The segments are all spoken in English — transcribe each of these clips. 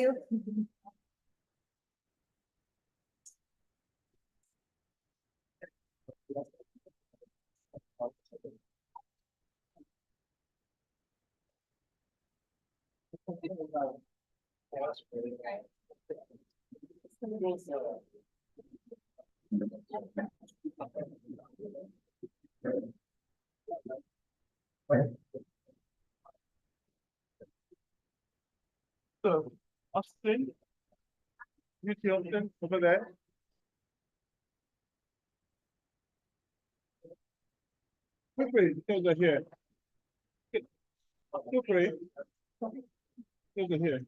you. So, Austin, you see Austin over there. Quickly, over here. Quickly, over here.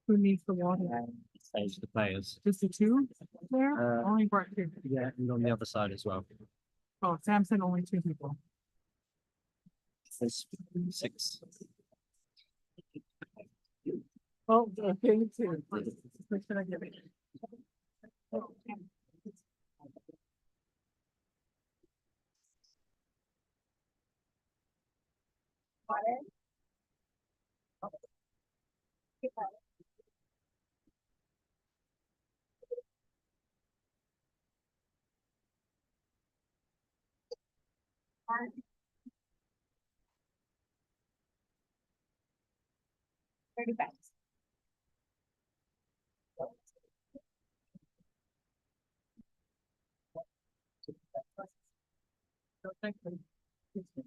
Who needs the water? Stage the players. Just the two there? Only brought two. Yeah, and on the other side as well. Oh, Sam said only two people. There's 6. Oh, okay, two. Which should I give it?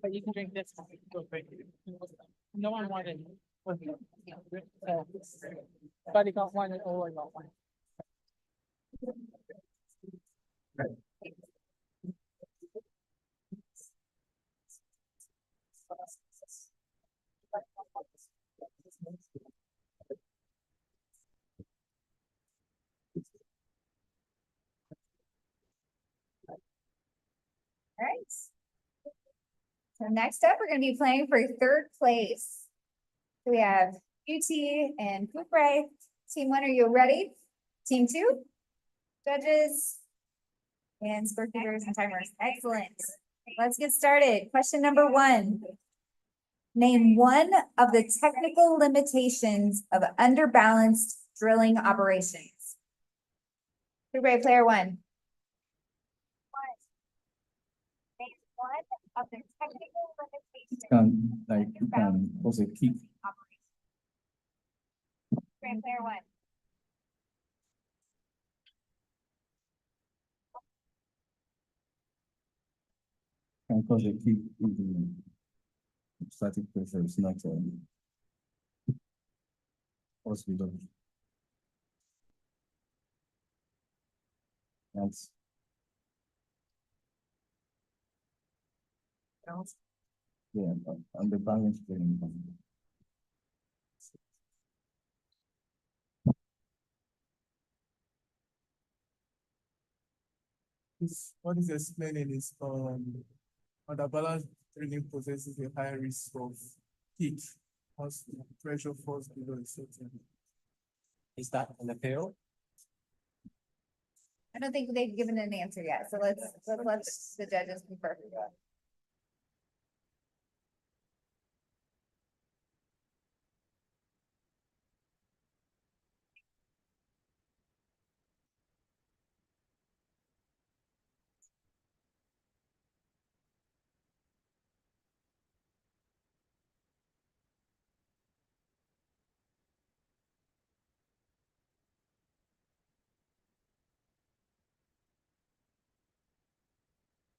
But you can drink this one. No one wanted. Buddy got one and Ola got one. All right. So next up, we're gonna be playing for third place. So we have UT and Cooper. Team one, are you ready? Team two, judges and scorekeepers and timers. Excellent. Let's get started. Question number 1. Name one of the technical limitations of underbalanced drilling operations. Cooper, player 1. Name one of the technical limitations. You can also keep Grand player 1. because they keep the static pressure is not possible. That's yeah, and the balance training. What is explaining is under balance drilling possesses a high risk of heat once the pressure falls below a certain. Is that an appeal? I don't think they've given an answer yet, so let's let the judges confer.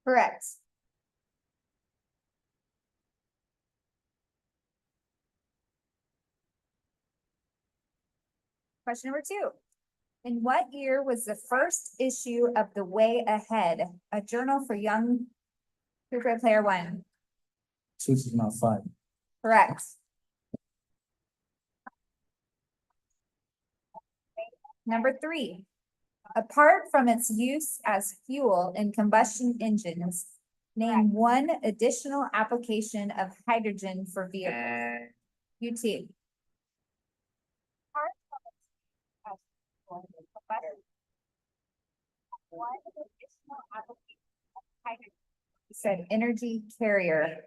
Correct. Question number 2. In what year was the first issue of The Way Ahead, a journal for young group grade player 1? 2005. Correct. Number 3. Apart from its use as fuel in combustion engines, name one additional application of hydrogen for vehicles. UT. You said energy carrier.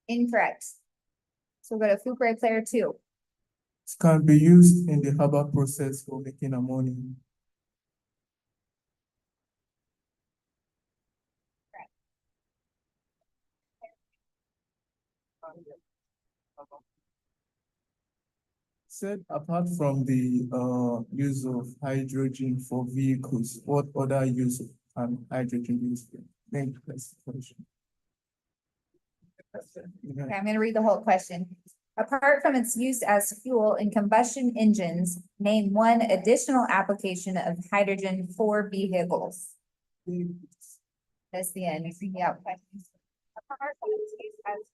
Incorrect. So we'll go to food grade player 2. It can be used in the herbal process for making ammonia. Said apart from the use of hydrogen for vehicles, what other use can hydrogen use for? Thank you, that's the question. Yeah. Okay, I'm gonna read the whole question. Apart from its use as fuel in combustion engines, name one additional application of hydrogen for vehicles. That's the end. Yeah. Apart from its use as-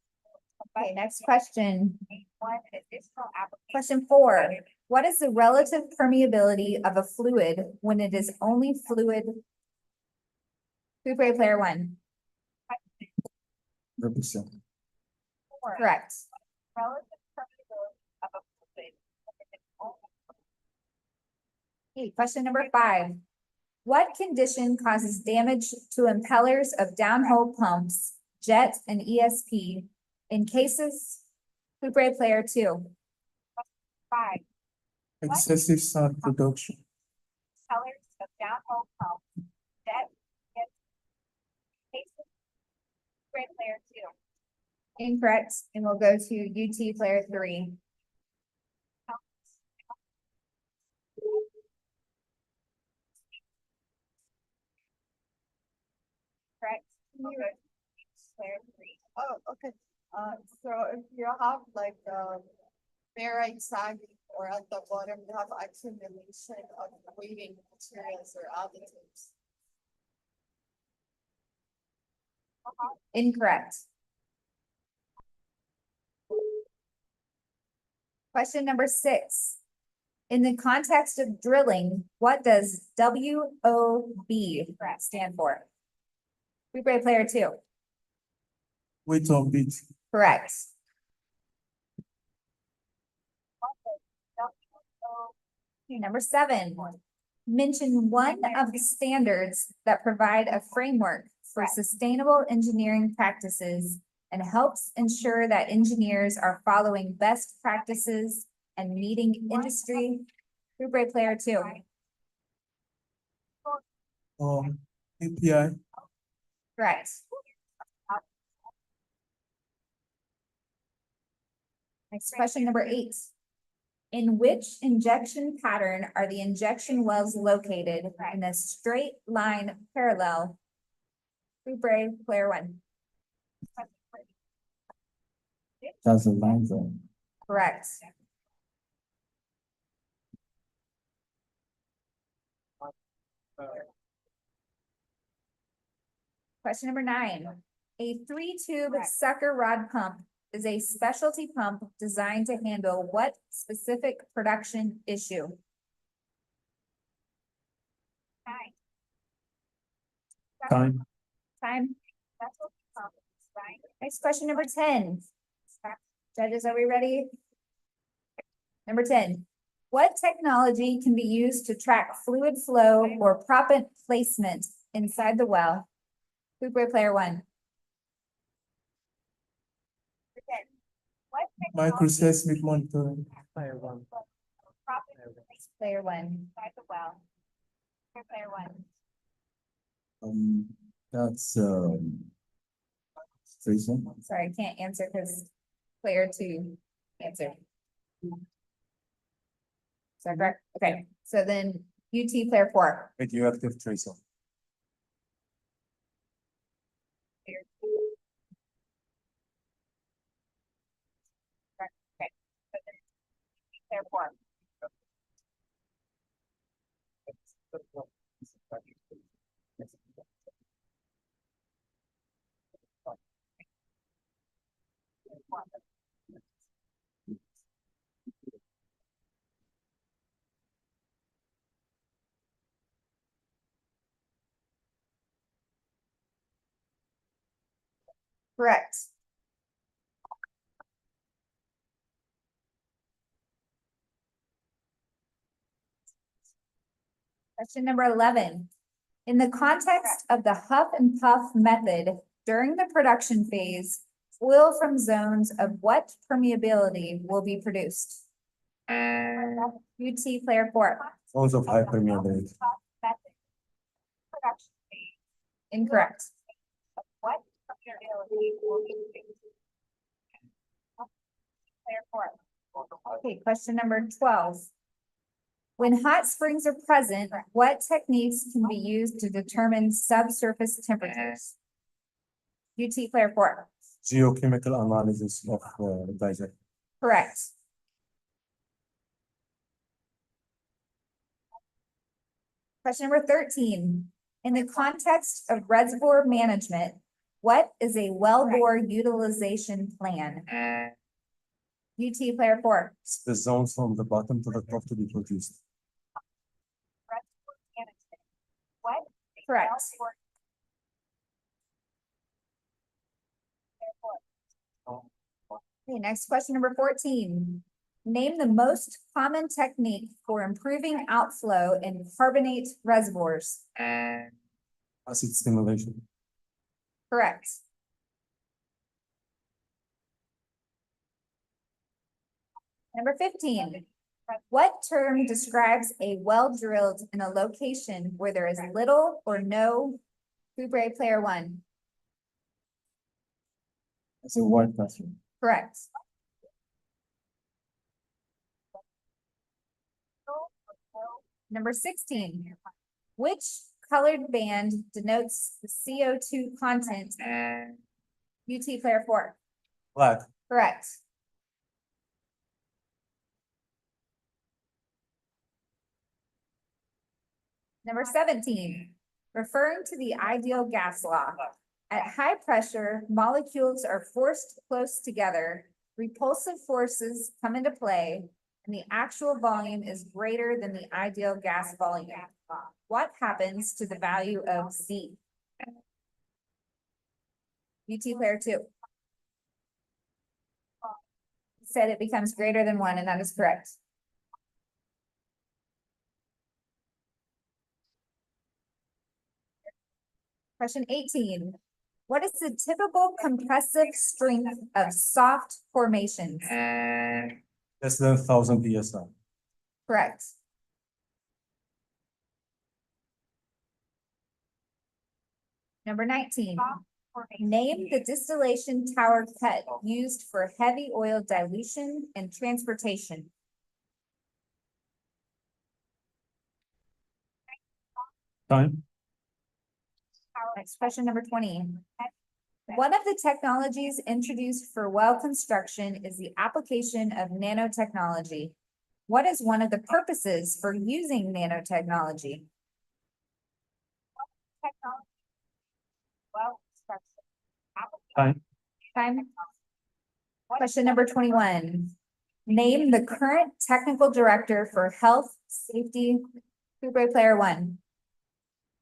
Okay, next question. Question 4. What is the relative permeability of a fluid when it is only fluid? Food grade player 1. 100%. Correct. Okay, question number 5. What condition causes damage to impellers of downhole pumps, jet and ESP in cases? Food grade player 2. 5. Excessive sound production. Impellers of downhole pump, jet, cases. Grade player 2. Incorrect, and we'll go to UT player 3. Correct. Player 3. Oh, okay. So if you have like, barite sagging or at the bottom, you have accumulation of weighting materials or additives. Incorrect. Question number 6. In the context of drilling, what does WOB stand for? Food grade player 2. Wait on beat. Correct. Okay, number 7. Mention one of the standards that provide a framework for sustainable engineering practices and helps ensure that engineers are following best practices and meeting industry. Food grade player 2. API. Correct. Next question, number 8. In which injection pattern are the injection wells located in a straight line parallel? Food grade player 1. That's a line zone. Correct. Question number 9. A 3-tube sucker rod pump is a specialty pump designed to handle what specific production issue? Time. Time. Next question, number 10. Judges, are we ready? Number 10. What technology can be used to track fluid flow or proppant placement inside the well? Food grade player 1. Microseismic monitoring. Player 1. Player one. Well. Player one. That's, Teresa. Sorry, I can't answer because player two answered. Is that correct? Okay, so then UT player four. Radioactive Teresa. Player four. Correct. Question number 11. In the context of the huff and puff method, during the production phase, oil from zones of what permeability will be produced? UT player four. Zones of high permeability. Incorrect. What permeability will be produced? Player four. Okay, question number 12. When hot springs are present, what techniques can be used to determine subsurface temperatures? UT player four. Geochemical analysis of geyser. Correct. Question number 13. In the context of reservoir management, what is a wellbore utilization plan? UT player four. It's the zones from the bottom to the top to be produced. What? Correct. Okay, next question number 14. Name the most common technique for improving outflow in carbonate reservoirs. Acid stimulation. Correct. Number 15. What term describes a well drilled in a location where there is little or no Kubre player one? It's a white classroom. Correct. Number 16. Which colored band denotes the CO2 content? UT player four. Black. Correct. Number 17, referring to the ideal gas law. At high pressure, molecules are forced close together, repulsive forces come into play, and the actual volume is greater than the ideal gas volume. What happens to the value of Z? UT player two. Said it becomes greater than one, and that is correct. Question 18. What is the typical compressive strength of soft formations? Less than 1,000 PSI. Correct. Number 19. Name the distillation tower cut used for heavy oil dilution and transportation. Time. Next question, number 20. One of the technologies introduced for well construction is the application of nanotechnology. What is one of the purposes for using nanotechnology? Time. Time. Question number 21. Name the current technical director for health, safety, Kubre player one.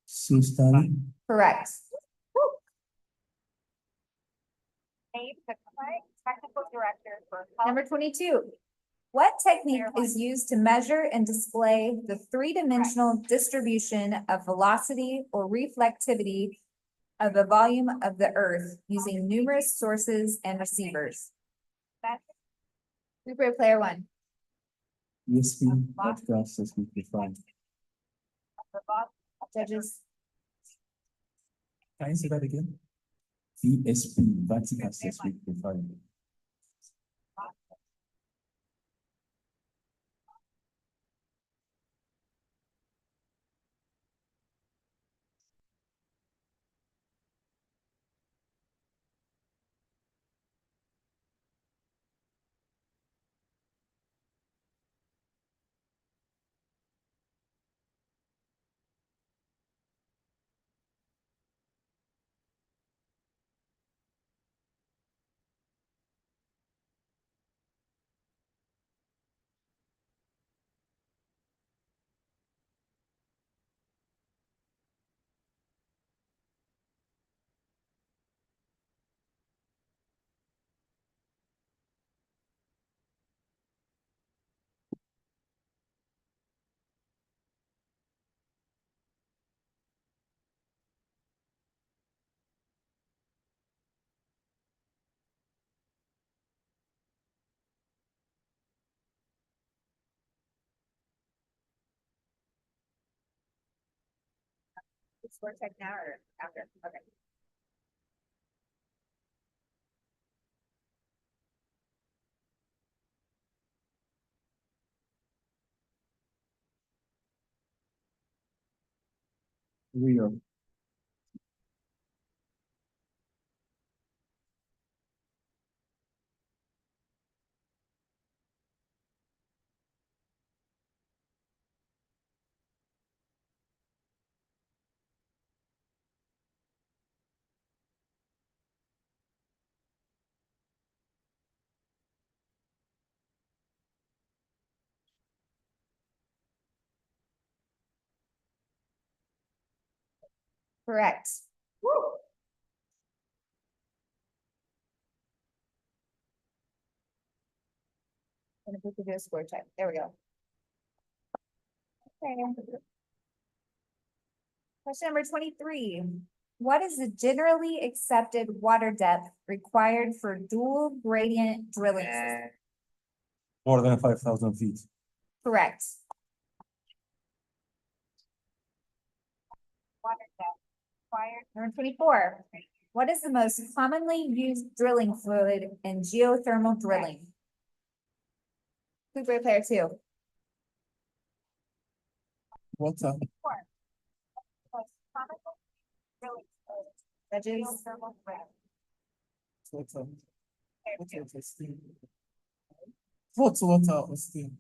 Sustan. Correct. Name the current technical director for health. Number 22. What technique is used to measure and display the three-dimensional distribution of velocity or reflectivity of the volume of the earth using numerous sources and receivers? Kubre player one. ESP, vertical assessment profile. Judges, Can you say that again? ESP, vertical assessment profile. score check now or after? Okay. Real. Correct. Woo. And if we could do a score check, there we go. Okay. Question number 23. What is the generally accepted water depth required for dual gradient drilling system? More than 5,000 feet. Correct. Water depth required. Number 24. What is the most commonly used drilling fluid in geothermal drilling? Super player 2. Water. Judges. Water. Water or steam? Hot water or steam?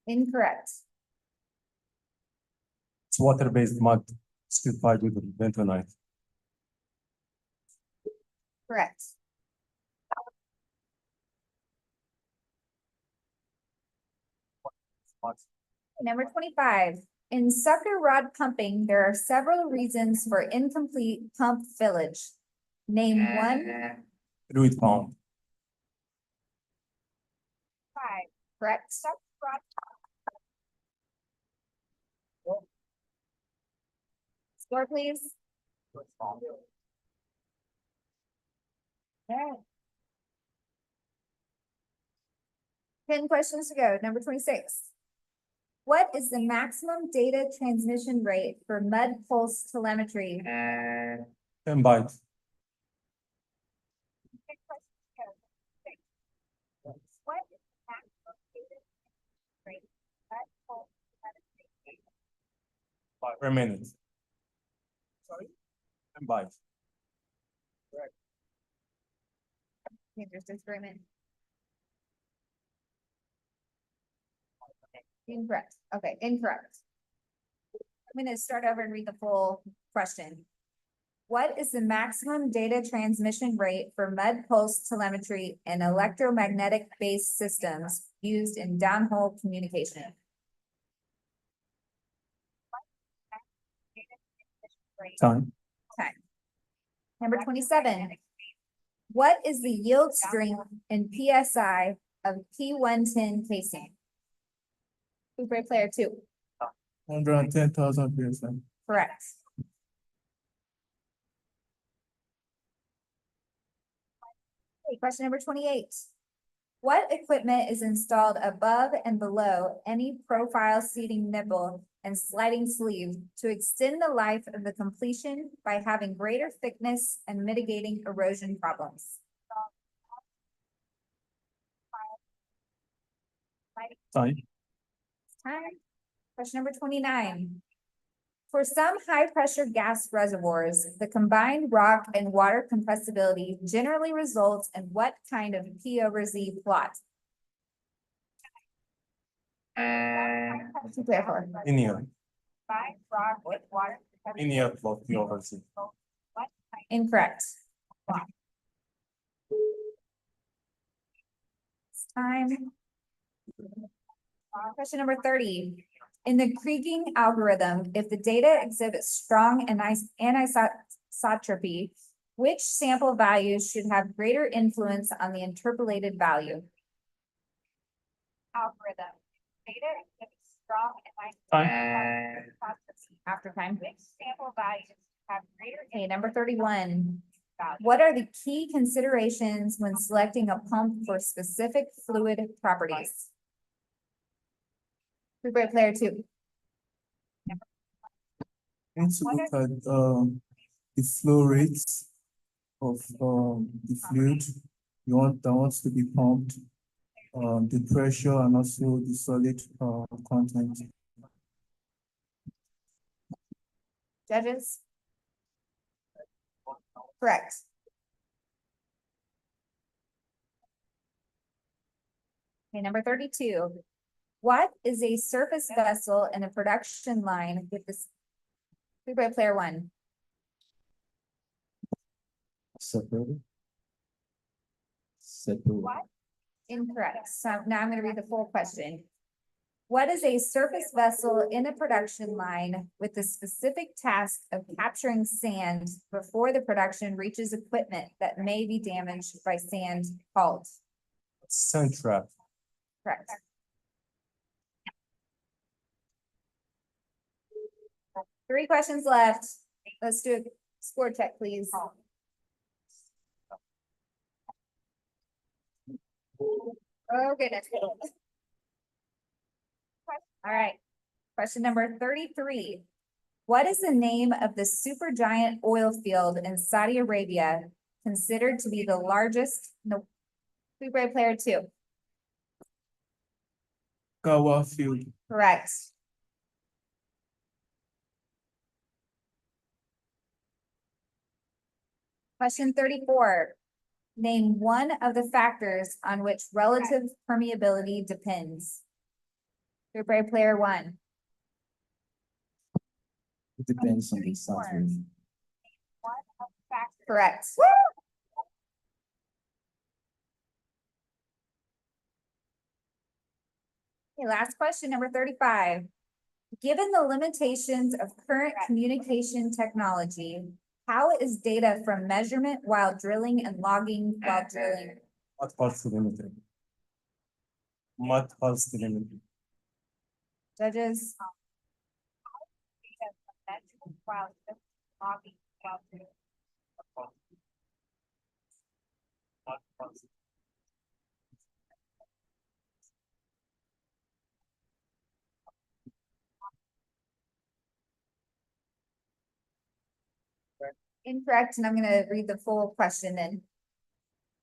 Incorrect. It's water-based mud supplied with bentonite. Correct. Number 25. In sucker rod pumping, there are several reasons for incomplete pump fillage. Name one. Fluid pump. 5. Correct. Sucker rod. Score, please. Okay. 10 questions to go. Number 26. What is the maximum data transmission rate for mud pulse telemetry? 10 bytes. What is the maximum data rate for mud pulse telemetry? Per minute. Sorry? 10 bytes. Okay, there's disagreement. Incorrect. Okay, incorrect. I'm gonna start over and read the full question. What is the maximum data transmission rate for mud pulse telemetry and electromagnetic based systems used in downhole communication? Time. Number 27. What is the yield strength in PSI of P110 casing? Food grade player 2, 110,000 PSI. correct. Okay, question number 28. What equipment is installed above and below any profile seating nipple and sliding sleeve to extend the life of the completion by having greater thickness and mitigating erosion problems? Time. Time. Question number 29. For some high-pressure gas reservoirs, the combined rock and water compressibility generally results in what kind of P/Z plot? Too clear for. Linear. Rock with water. Linear plot, P over Z. Incorrect. It's time. Question number 30. In the Kriging algorithm, if the data exhibits strong anisotropy, which sample values should have greater influence on the interpolated value? Algorithm. Data exhibits strong anisotropy. After time. Which sample values have greater? Okay, number 31. What are the key considerations when selecting a pump for specific fluid properties? Food grade player 2. Need to look at the flow rates of the fluid that wants to be pumped, the pressure and also the solid content. Judges? Correct. Okay, number 32. What is a surface vessel in a production line with this? Food grade player 1. Separated. What? Incorrect. So now I'm gonna read the full question. What is a surface vessel in a production line with the specific task of capturing sand before the production reaches equipment that may be damaged by sand called? Sand trap. Correct. Three questions left. Let's do a score check, please. Oh, goodness. All right. Question number 33. What is the name of the supergiant oil field in Saudi Arabia considered to be the largest? No. Food grade player 2. Kawa field. Correct. Question 34. Name one of the factors on which relative permeability depends. Food grade player 1. It depends on the saturation. Correct. Okay, last question, number 35. Given the limitations of current communication technology, how is data from measurement while drilling and logging while drilling? What pulse telemetry? What pulse telemetry? Judges? Incorrect, and I'm gonna read the full question then.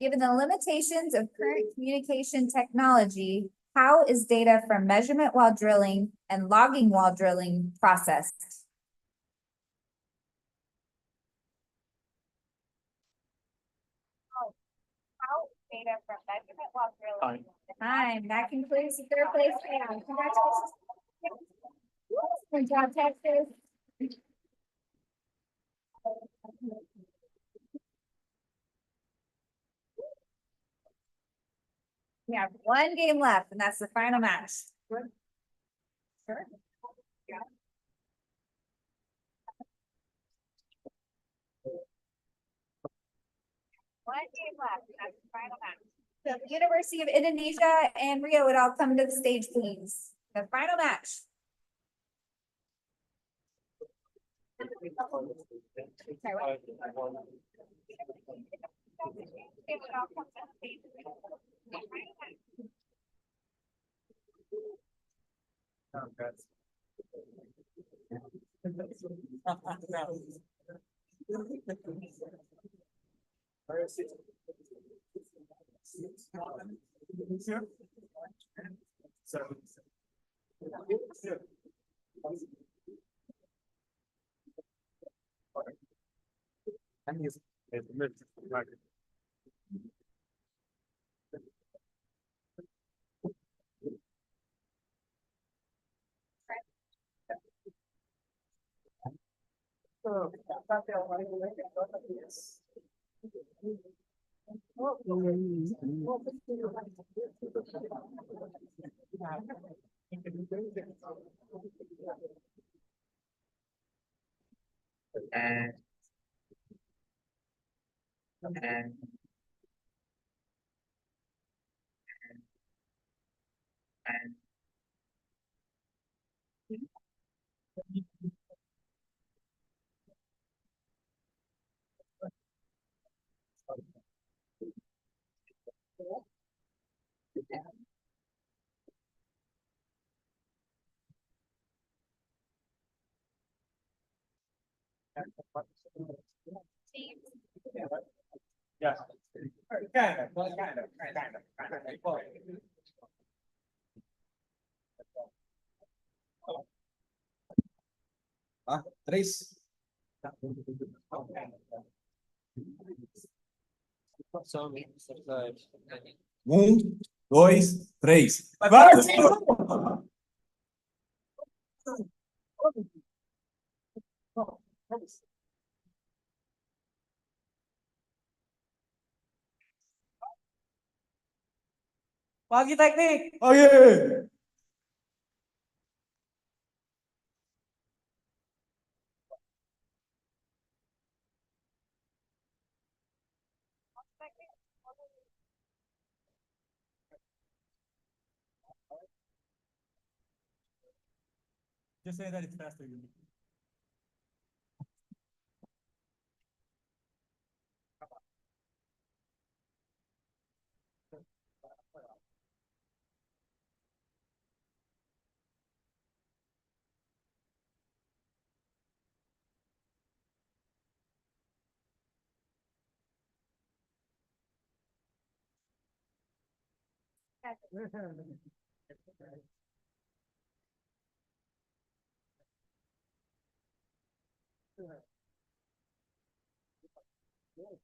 Given the limitations of current communication technology, how is data from measurement while drilling and logging while drilling processed? How data from measurement while drilling. Time, that concludes the third place round. Congratulations. Good job, Texas. We have one game left, and that's the final match. Sure. Yeah. One game left, and that's the final match. So the University of Indonesia and Rio would all come to the stage, please. The final match. Sorry, what? They would all come to the stage. The final match. Yes. Kind of. Ah, Trace. So, Dois, três. Vai! Pagi teknik. Oh yeah. Just say that it's faster.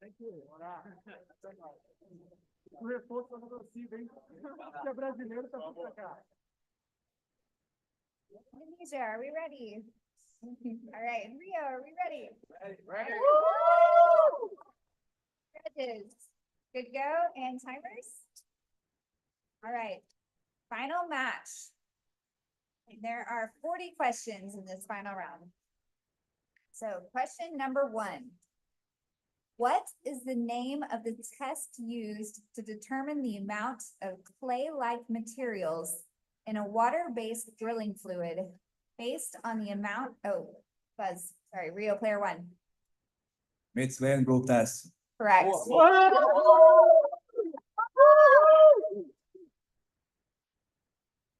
Thank you. O reforço não consigo, hein? Se é brasileiro, tá pra cá. Indonesia, are we ready? All right, Rio, are we ready? Ready. Woo! Judges, good to go, and timers? All right, final match. There are 40 questions in this final round. So question number 1. What is the name of the test used to determine the amount of clay-like materials in a water-based drilling fluid based on the amount, Rio player 1, Mid-land roll test. correct.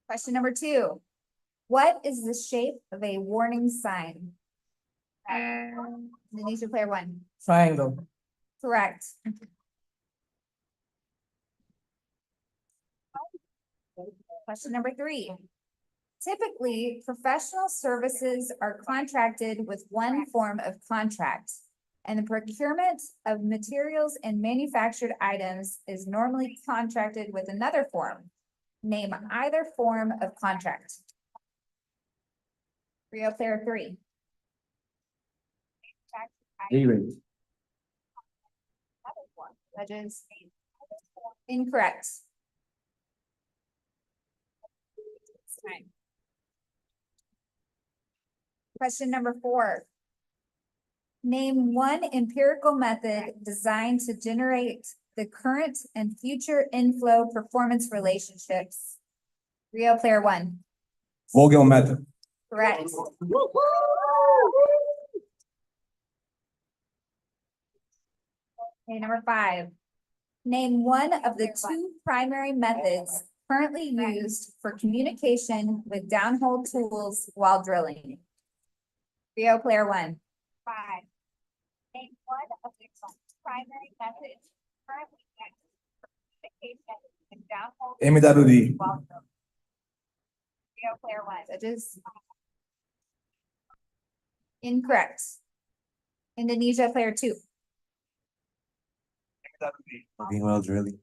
Question number 2. What is the shape of a warning sign? Indonesia player one. Triangle. Correct. Question number 3. Typically, professional services are contracted with one form of contract, and the procurement of materials and manufactured items is normally contracted with another form. Name either form of contract. Rio player 3. Day rate. Judges. Incorrect. Time. Question number 4. Name one empirical method designed to generate the current and future inflow performance relationships. Rio player 1. Vogel method. Correct. Okay, number 5. Name one of the 2 primary methods currently used for communication with downhole tools while drilling. Rio player 1. 5. Name one of the 2 primary methods currently used for communication with downhole MWD. while drilling. Rio player 1. Judges. Incorrect. Indonesia player 2. Being well drilling.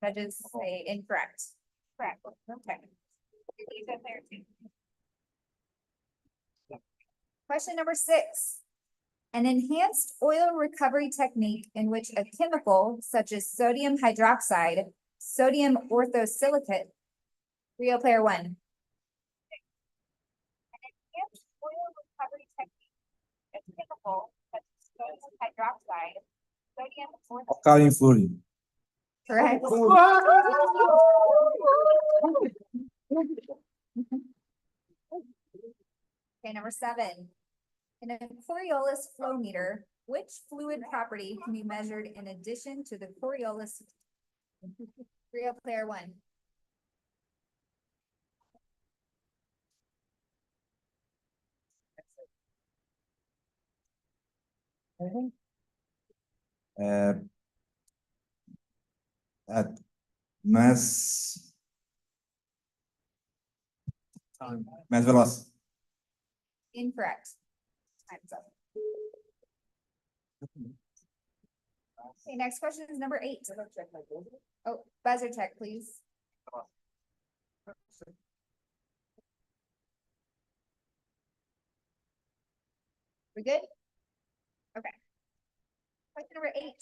Judges say incorrect. Correct. Okay. Indonesia player 2. Question number 6. An enhanced oil recovery technique in which a chemical such as sodium hydroxide, sodium orthosilicate. Rio player 1. An enhanced oil recovery technique, a chemical such as sodium hydroxide, sodium orthosilicate. Alkaline fluorine. Correct. Okay, number 7. In a Coriolis flow meter, which fluid property can be measured in addition to the Coriolis? Rio player 1. Uh, at mass velocity. Incorrect. Time's up. Okay, next question is number 8. Oh, buzzer check, please. We good? Okay. Question number 8.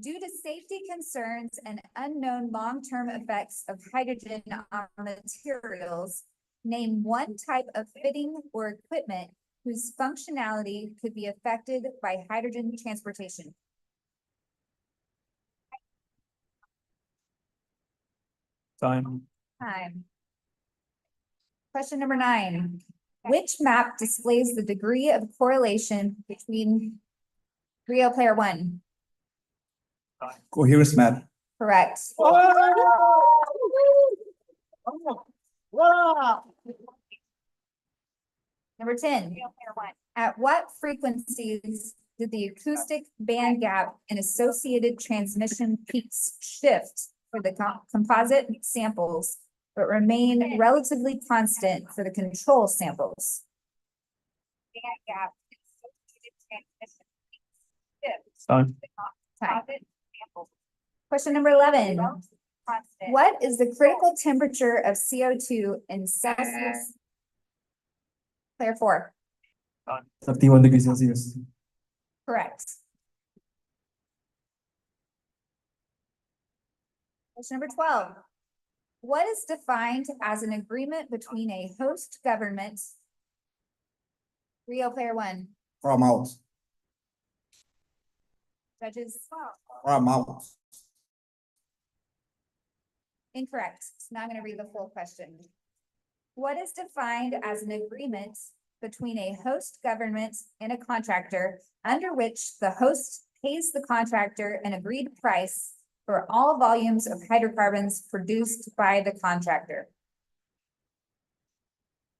Due to safety concerns and unknown long-term effects of hydrogen on materials, name one type of fitting or equipment whose functionality could be affected by hydrogen transportation. Time. Time. Question number 9. Which map displays the degree of correlation between Rio player 1? Coherence map. Correct. Number 10. At what frequencies did the acoustic band gap and associated transmission peaks shift for the composite samples, but remain relatively constant for the control samples? Band gap and associated transmission peaks shift. Time. Time. Question number 11. What is the critical temperature of CO2 in Celsius? Player 4. 31 degrees Celsius. Correct. Question number 12. What is defined as an agreement between a host government? Rio player 1. From out. Judges. From out. Incorrect. So now I'm going to read the full question. What is defined as an agreement between a host government and a contractor under which the host pays the contractor an agreed price for all volumes of hydrocarbons produced by the contractor?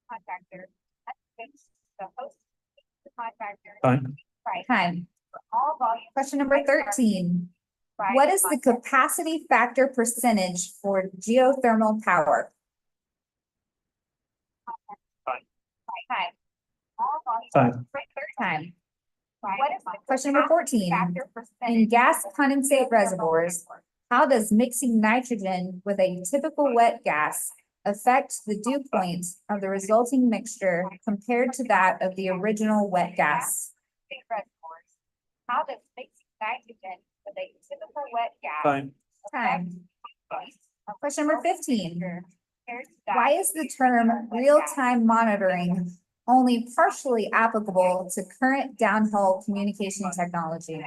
Contractor. The host, the contractor. Time. Time. Question number 13. What is the capacity factor percentage for geothermal power? Time. Time. Question number 14. In gas condensate reservoirs, how does mixing nitrogen with a typical wet gas affect the dew point of the resulting mixture compared to that of the original wet gas? How does mixing nitrogen with a typical wet gas? Time. Question number 15. Why is the term real-time monitoring only partially applicable to current downhole communication technology?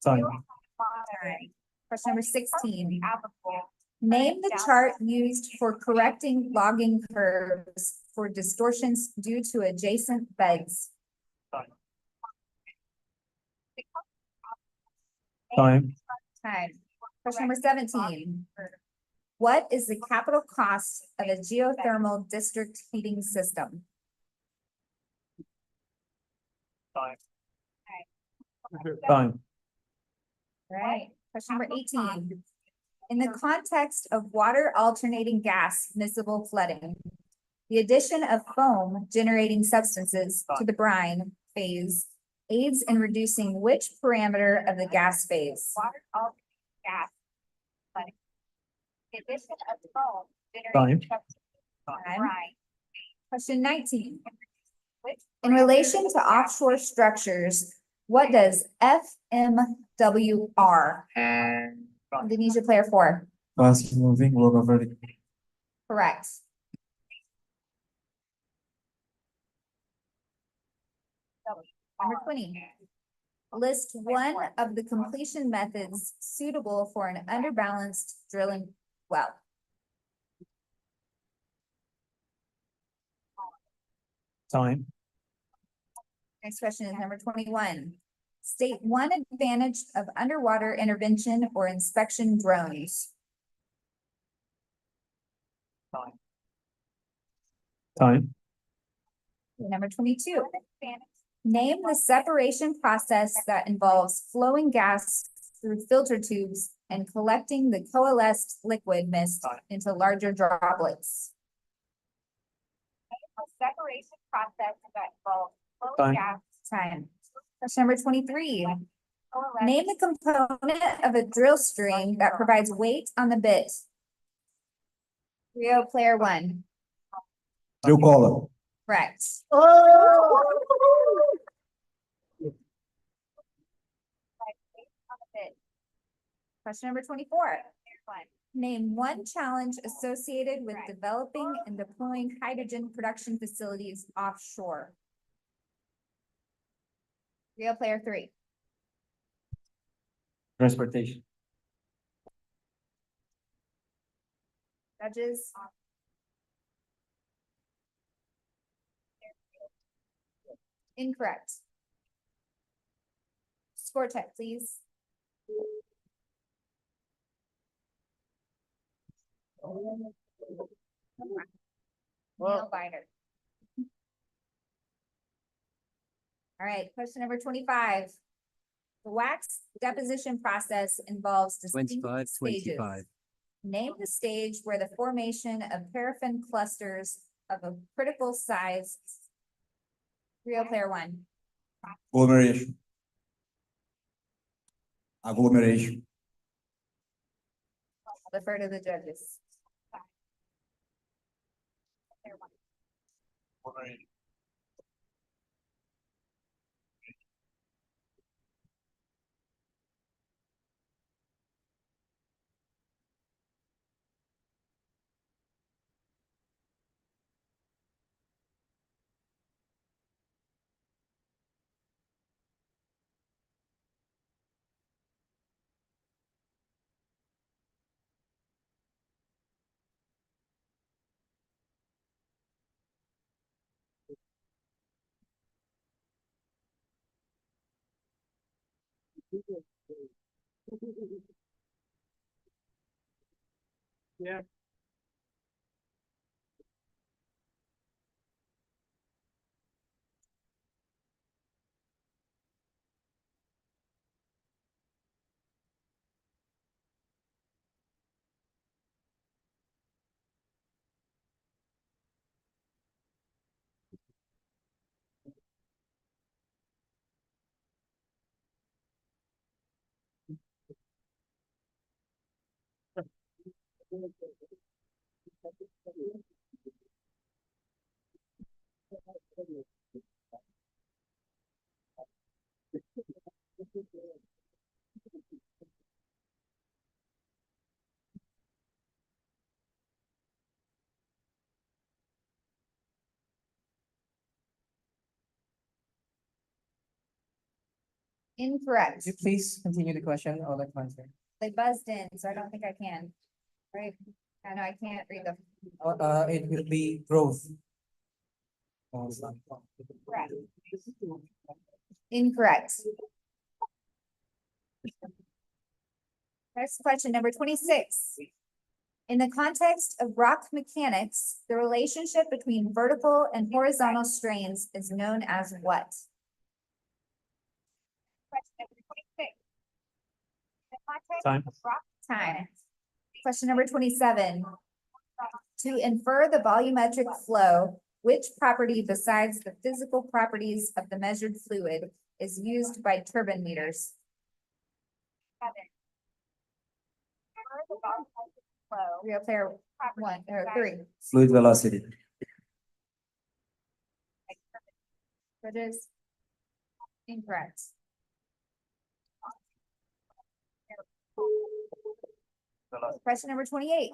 Time. Question number 16. Name the chart used for correcting logging curves for distortions due to adjacent beds. Time. Time. Question number 17. What is the capital cost of a geothermal district heating system? Time. Right. Question number 18. In the context of water alternating gas miscible flooding, the addition of foam generating substances to the brine phase aids in reducing which parameter of the gas phase? Water alternating gas flooding. The addition of foam generating substances to the brine. Question 19. In relation to offshore structures, what does FMWR? Indonesia player 4. Fast moving rubber vertical. Correct. Number 20. List one of the completion methods suitable for an underbalanced drilling well. Time. Next question is number 21. State one advantage of underwater intervention or inspection drones. Time. Number 22. Name the separation process that involves flowing gas through filter tubes and collecting the coalesced liquid mist into larger droplets. Separation process that involves flowing gas. Time. Question number 23. Name the component of a drill string that provides weight on the bit. Rio player 1. Drill collar. Correct. Question number 24. Name one challenge associated with developing and deploying hydrogen production facilities offshore. Real player 3. Transportation. Judges. Incorrect. Score check, please. Neil Biner. All right, question number 25. The wax deposition process involves distinct 25, stages. 25. Name the stage where the formation of paraffin clusters of a critical size. Real player 1. Agglomeration. Agglomeration. I'll defer to the judges. Yeah. Incorrect. Could you please continue the question? I'll let answer. They buzzed in, so I don't think I can. Right? I know I can't read the. It will be growth. Correct. Incorrect. Next question, number 26. In the context of rock mechanics, the relationship between vertical and horizontal strains is known as what? Question number 26. In the context Time. of rock time. Question number 27. To infer the volumetric flow, which property besides the physical properties of the measured fluid is used by turbine meters? Real player one or three, Fluid velocity. which is incorrect. Question number 28.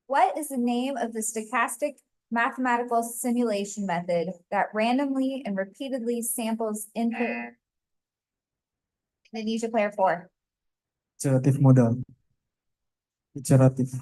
What is the name of the stochastic mathematical simulation method that randomly and repeatedly samples input? Indonesia player four. Iterative model. Iterative.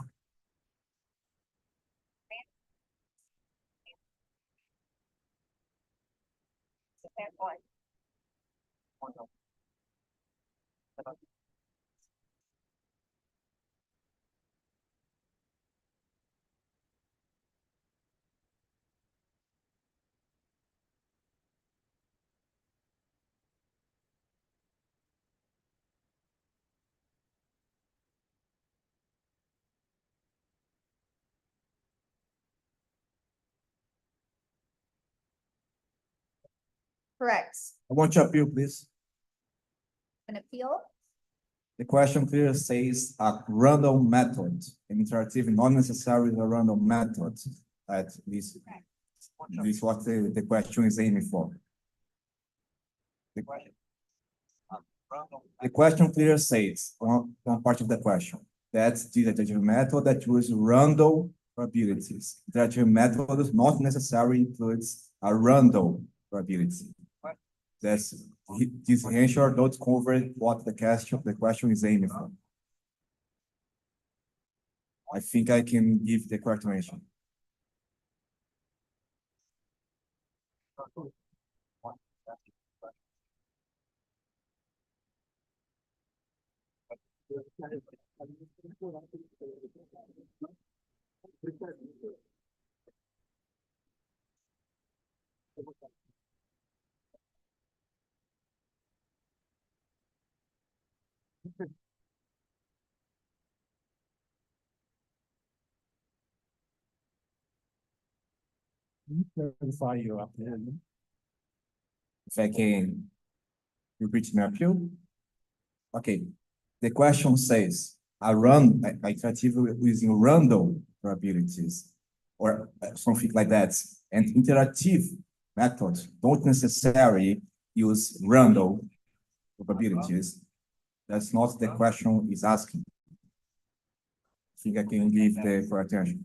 Correct. I want to appeal, please. An appeal? The question clearly says a random method, an interactive, not necessarily a random method. At least, this is what the question is aiming for. The question clearly says, one part of the question, that's the iterative method that uses random probabilities. The iterative method is not necessarily includes a random probability. That's this answer don't cover what the question is aiming for. I think I can give the correct answer. Clarify your opinion. If I can repeat my appeal. Okay, the question says iterative using random probabilities or something like that. And interactive methods don't necessarily use random probabilities. That's not the question is asking. I think I can give the correct answer.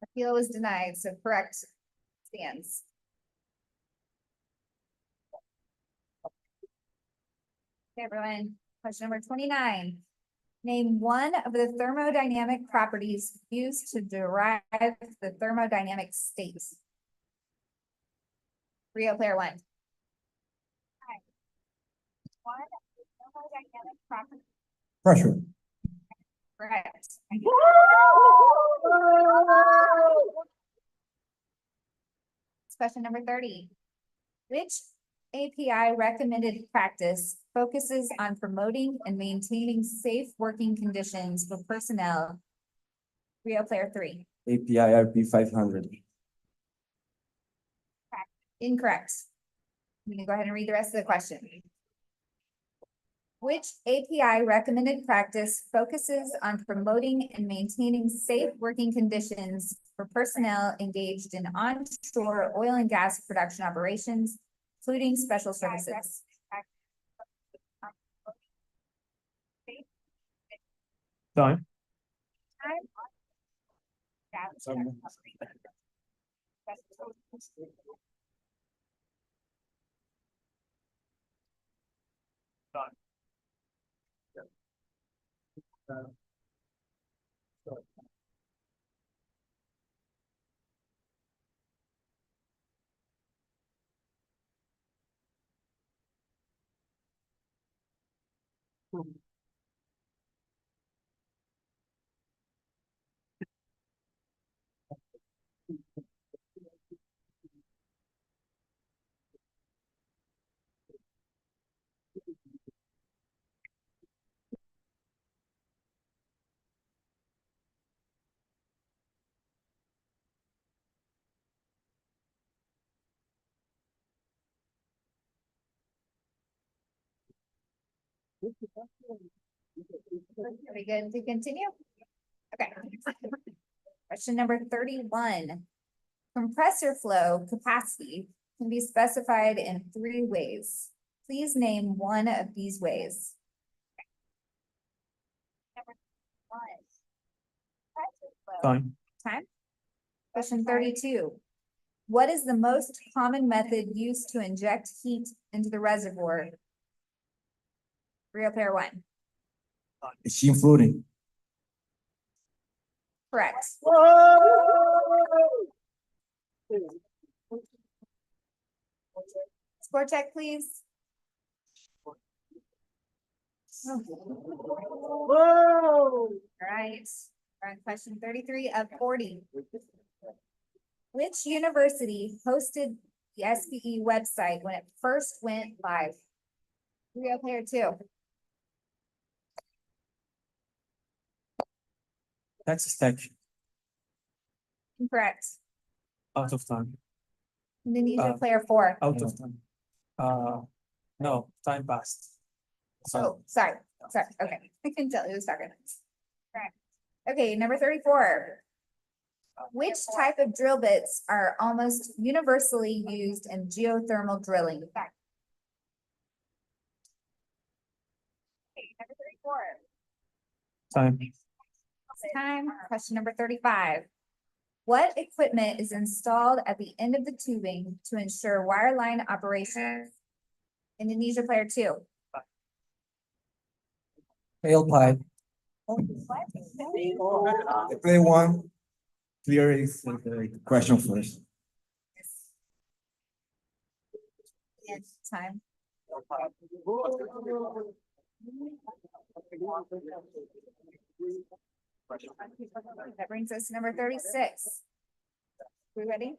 Appeal was denied, so correct stands. Okay, everyone, question number 29. Name one of the thermodynamic properties used to derive the thermodynamic state. Rio player one. One of the thermodynamic properties. Pressure. Correct. Question number 30. Which API recommended practice focuses on promoting and maintaining safe working conditions for personnel? Rio player 3, API RP 500. incorrect. I'm gonna go ahead and read the rest of the question. Which API recommended practice focuses on promoting and maintaining safe working conditions for personnel engaged in onshore oil and gas production operations, including special services? Time. Are we good to continue? Okay. Question number 31. Compressor flow capacity can be specified in 3 ways. Please name one of these ways. Number 1. Compressor flow. Time. Time. Question 32. What is the most common method used to inject heat into the reservoir? Real player 1. Steam floating. Correct. Score check, please. All right, we're on question 33 of 40. Which university hosted the SPE website when it first went live? Real player 2. Texas Tech. Incorrect. Out of time. Indonesia player 4. Out of time. No, time passed. Oh, sorry, okay, I can tell it was talking. Correct. Okay, number 34. Which type of drill bits are almost universally used in geothermal drilling? Okay, number 34. Time. Time, question number 35. What equipment is installed at the end of the tubing to ensure wireline operations? Indonesia player 2. Fail pipe. Play 1. Clear is the question first. And time. That brings us to number 36. We ready?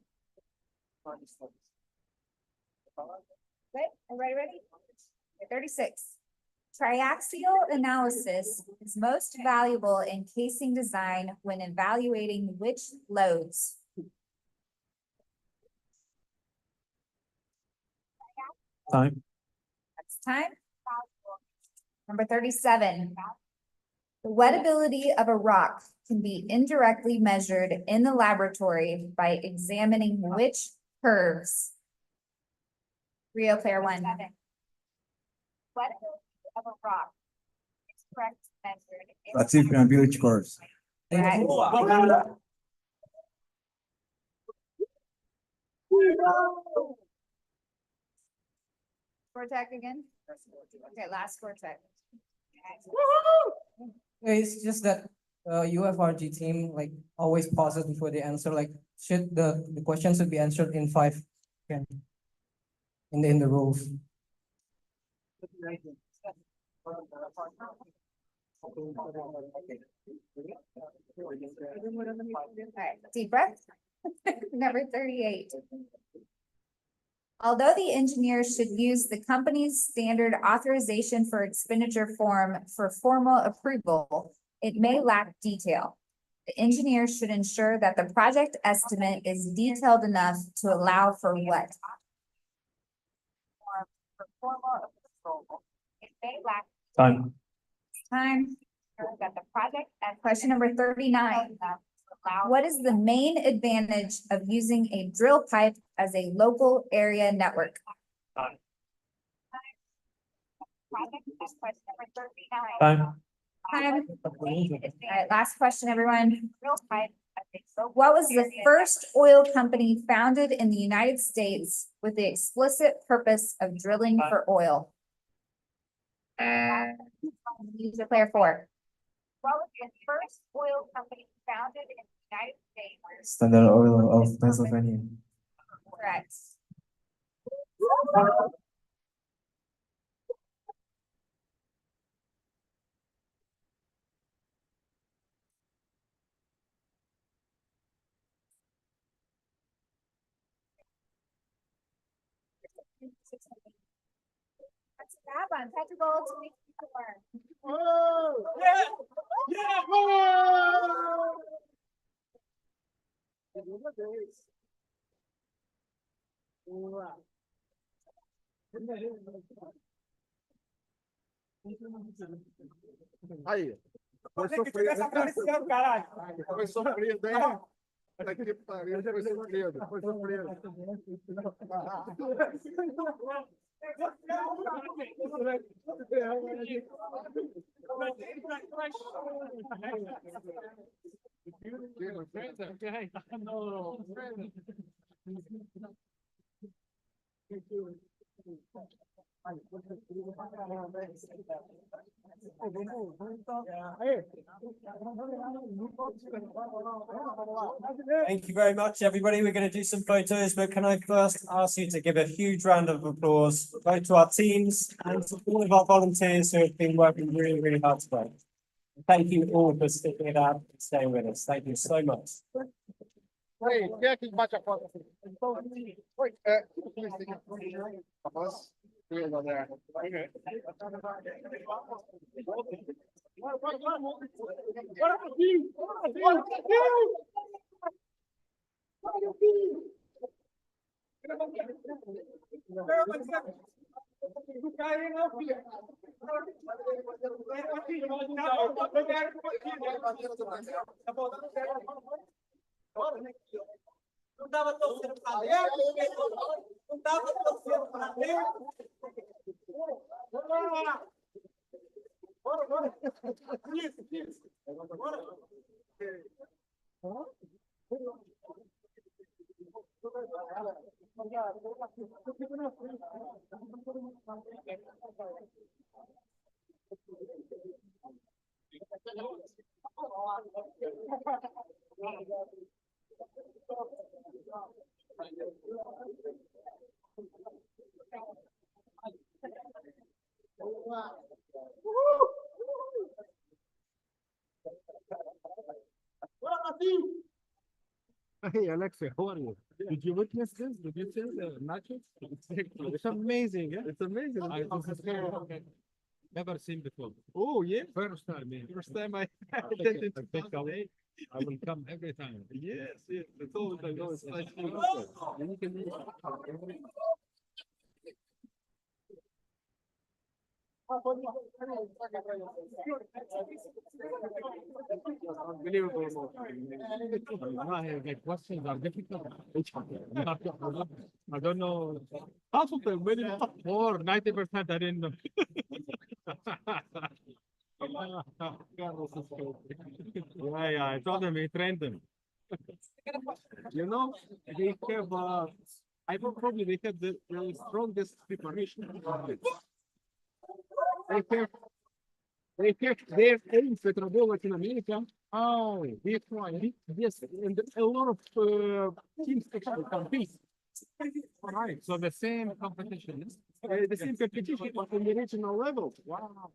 Wait, everybody ready? Okay, 36. Triaxial analysis is most valuable in casing design when evaluating which loads? Time. That's time. Number 37. The wettability of a rock can be indirectly measured in the laboratory by examining which curves? Rio player 1. Wettability of a rock is correct measured. Relative permeability curves. Right. Score check again? Okay, last score check. It's just that UFRG team like always pauses before they answer. Like should the question should be answered in 5 again in the rules. All right, deep breath. Number 38. Although the engineer should use the company's standard authorization for expenditure form for formal approval, it may lack detail. The engineer should ensure that the project estimate is detailed enough to allow for what? For formal approval. It may lack Time. time. That the project. And question number 39. What is the main advantage of using a drill pipe as a local area network? Time. Project, that's question number 39. Time. Time. All right, last question, everyone. What was the first oil company founded in the United States with the explicit purpose of drilling for oil? Use declare for. What was the first oil company founded in the United States? Standard Oil of Pennsylvania. Correct. Let's grab on PetroBowl to make people learn. Aí. Foi sofrido. Foi sofrido, hein? Puta que pariu, foi sofrido. Foi sofrido. Thank you very much, everybody. We're going to do some photos, but can I first ask you to give a huge round of applause both to our teams and to all of our volunteers who have been working really, really hard today. Thank you all for sticking it out and staying with us. Thank you so much. Oi, quem é que bate a foto? Oi, Posso? Galera. Bora, Brasil! Bora, Brasil! Não dava torcendo pra dentro, não dava torcendo pra dentro. Bora lá! Bora, bora! Isso! Bora! Hey, Alexei, how are you? Did you witness this? Did you see the nachos? It's amazing, yeah? It's amazing. Never seen before. Oh, yeah? First time, man. First time I attended to PetroBowl. I will come every time. Yes. It's always I know it's nice food. Unbelievable. The questions are difficult. I don't know. Half of them, maybe more, 90% I didn't know. Yeah, I told them we trained them. You know, they have, I don't probably they have the strongest preparation. They have their own PetroBowl Latin America. Oh, that's why. Yes, and a lot of teams actually compete. Right. So the same competition. The same competition, but on the regional level. Wow.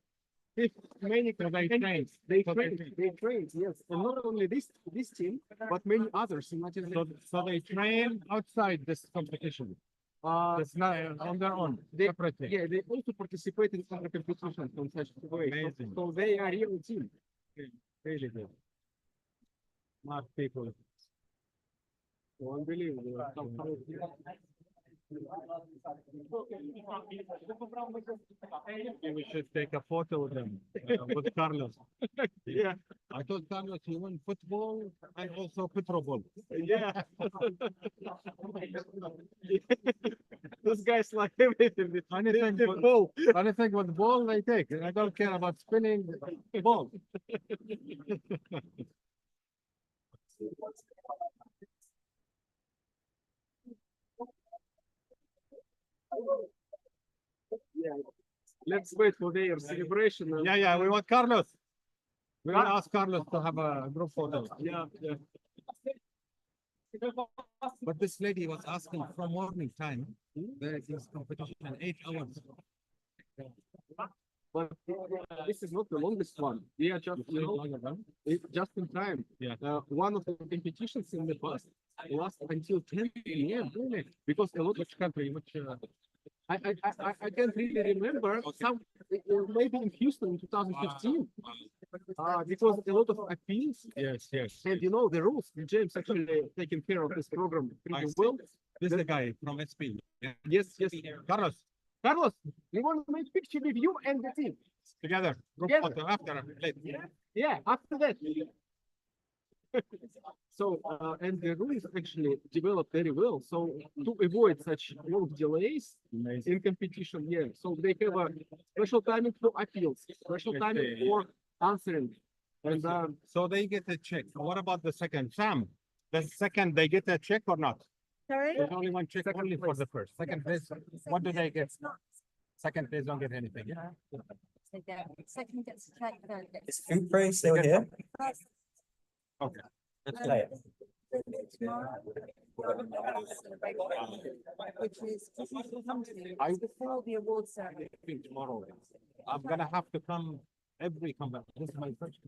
If many they train, yes, and not only this team, but many others. So they train outside this competition. It's not on their own. Separately. Yeah, they also participate in other competitions on such way. Amazing. So they are real team. Really good. Smart people. So unbelievable. We should take a photo with them, with Carlos. Yeah, I told Carlos he won football and also PetroBowl. Yeah. This guy's like everything. Anything with ball. Anything with ball, I take. I don't care about spinning ball. Let's wait for their celebration. Yeah, we want Carlos. We want to ask Carlos to have a group photo. Yeah. But this lady was asking from morning time. There is competition 8 hours. But this is not the longest one. We are just, just in time. Yeah. One of the competitions in the past last until 10 p.m. Really, because a lot of country, which I can't really remember. Some maybe in Houston in 2015. Because a lot of appeals. Yes. And the rules. James actually taking care of this program pretty well. This is the guy from SP. Yeah. Yes. Carlos, we want to make picture with you and the team together. Group photo after. Yeah, after that. So, and the rules actually developed very well. So to avoid such long delays in competition, so they have a special timing for appeals, special timing for answering. And so they get a check. What about the second? Sam, the second, they get a check or not? Sorry? There's only one check only for the first. Second place, what do they get? Second place don't get anything. Yeah. Second gets checked, third gets. Is food praise still here? Okay. Let's Oh, yeah. Which is before the award ceremony. think tomorrow. I'm gonna have to come every comeback. This is my first.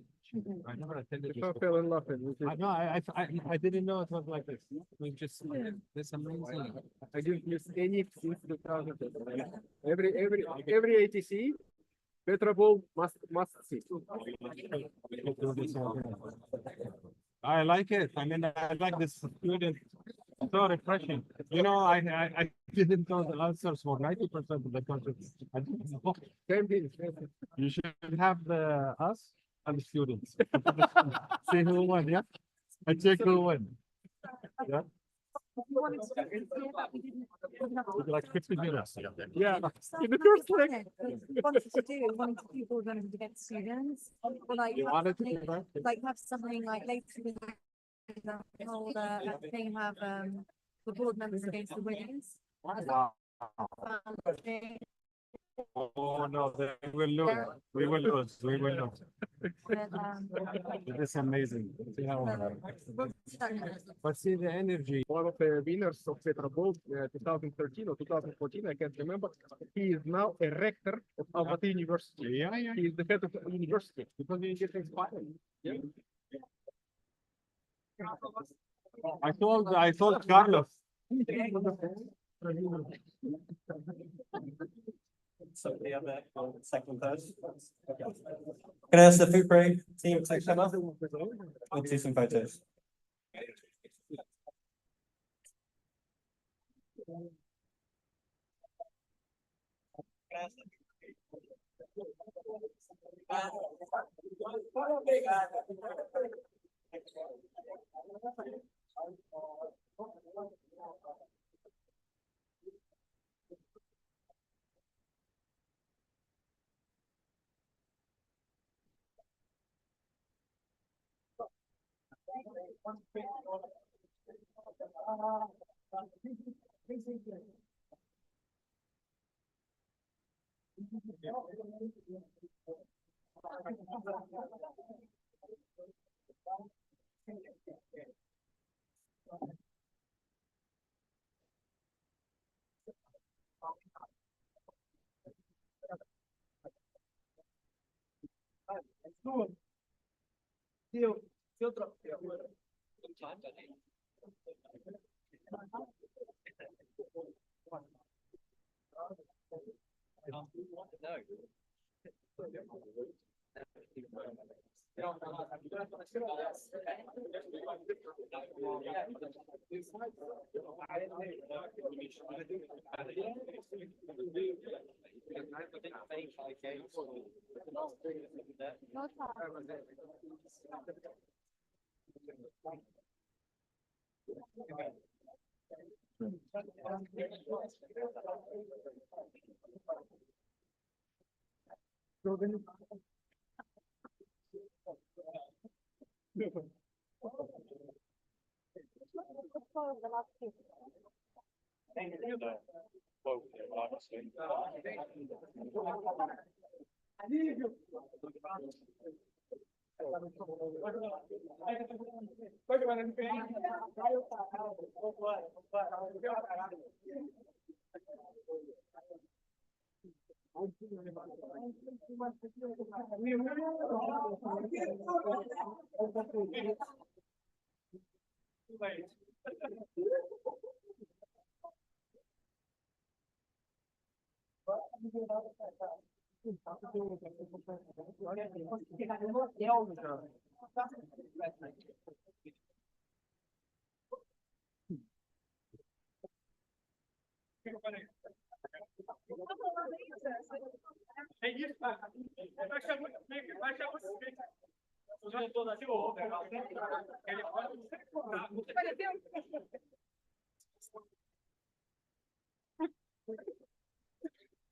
I never attended. I fell in love with it. I know. I didn't know it was like this. We just this amazing. I didn't miss any since 2000. Every ATC, PetroBowl must see. I like it. I mean, I like this student. So refreshing. I didn't know the answers for 90% of the questions. I didn't know. Same thing. You should have us and the students. See who won, yeah? I check who won. Yeah. Like 50 minutes. Yeah. In the first leg. Wanted to do, wanted people were going to get students, or like, You wanted to do that? like have something like later in the whole, thing, have, the board members against the winners. Wow. Oh, no, they will lose. We will lose. We will lose. It is amazing. See how, but see the energy. One of the winners of PetroBowl 2013 or 2014, I can't remember. He is now a rector of Almaty University. Yeah. He is the head of the university. Because you get inspired. Yeah. I told Carlos. So the other second person. Can I ask the food parade team to come up? We'll do some photos.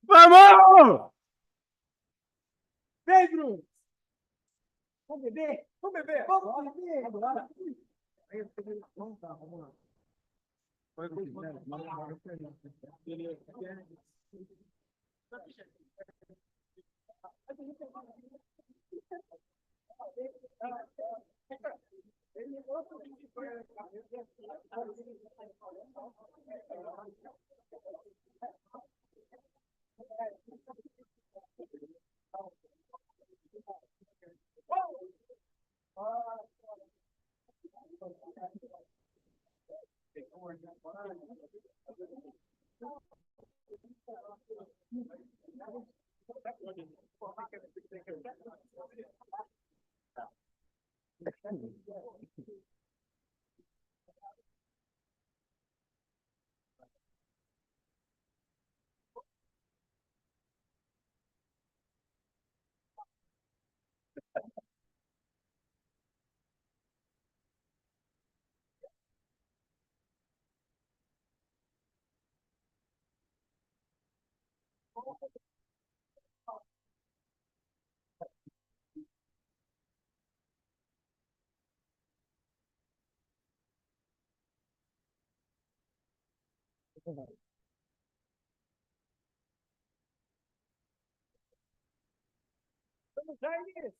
Vamos! Vem, Bruno! Vamos beber? Vamos beber! Vamos beber! Vamos lá. Vamos lá. Chinese.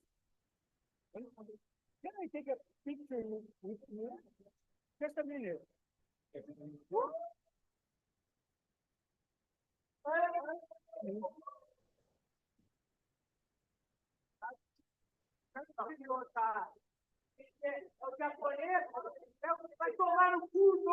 Can I take a picture with you? Just a minute. O japonês vai tomar no cu,